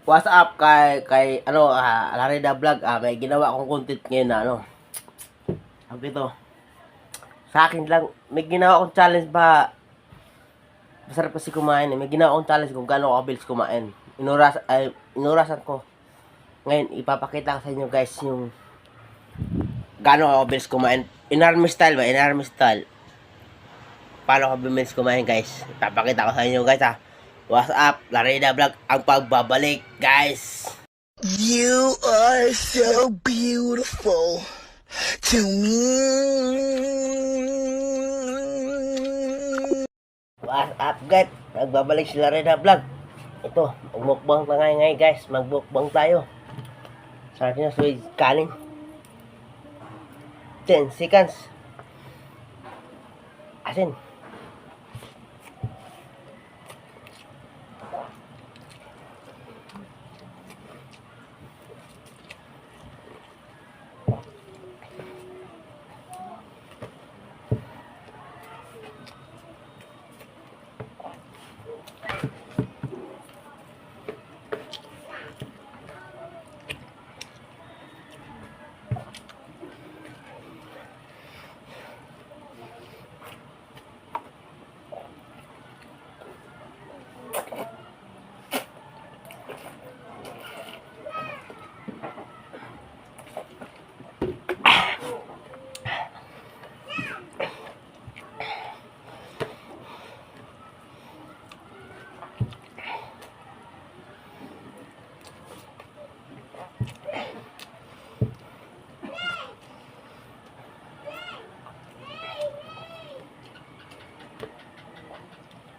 What's up kay Larida Vlog. May ginawa akong content ngayon na sabi ito. Sa akin lang, may ginawa akong challenge ba? Masarap kasi kumain eh. May ginawa akong challenge kung gaano kabilis kumain. Inurasan ko. Ngayon, ipapakita ko sa inyo guys yung gaano kabilis kumain. In-army style ba? In-army style. Paano kabilis kumain guys? Ipapakita ko sa inyo guys ha. What's up? Larida Vlog ang pagbabalik guys. You are so beautiful to me. What's up guys? Nagbabalik si Larida Vlog. Ito, magmukbang na ngayon guys. Magmukbang tayo. Sardinas with kanin. 10 seconds. Asin.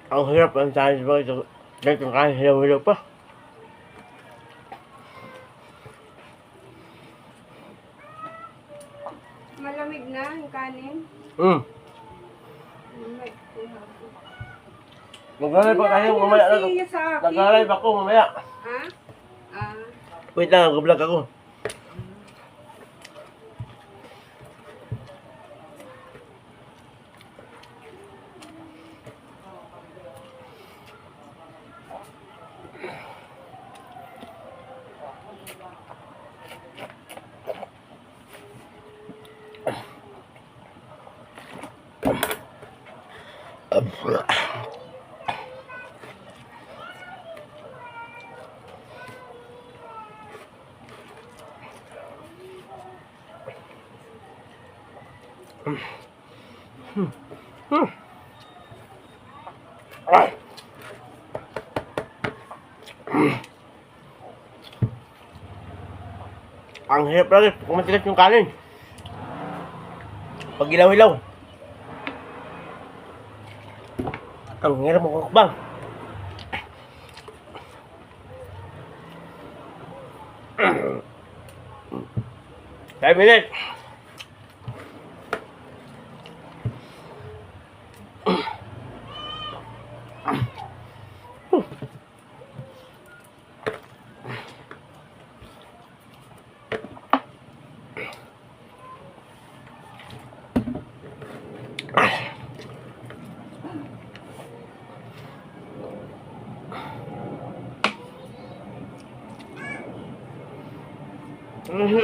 Ang hirap ang challenge ba ito? Dito kain hilaw-hilaw pa. Malamig na yung kanin. Mag-live pa tayo mamaya. Nag-live ako mamaya. Ha? Wait lang, nag-vlog ako. Ang hirap lagi kung matigas yung kanin. Pag ilaw-ilaw. Ang hirap magkukbang. 5 minutes.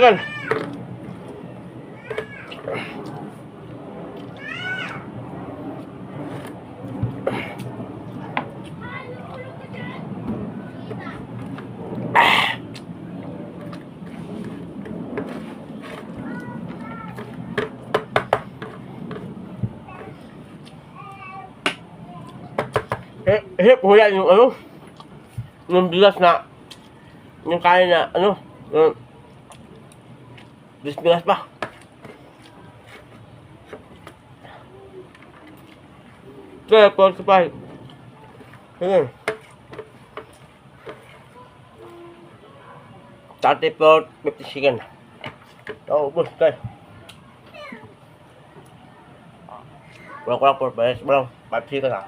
Kan? Hirap hula yung yung bigas na yung kain na yung bigas pa. Kaya, 45. Ayan. 34, 50 second. Ubus, guys. Walang 4 beses. Walang 5 second na.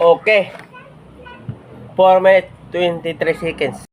Okay. 4 minutes, 23 seconds.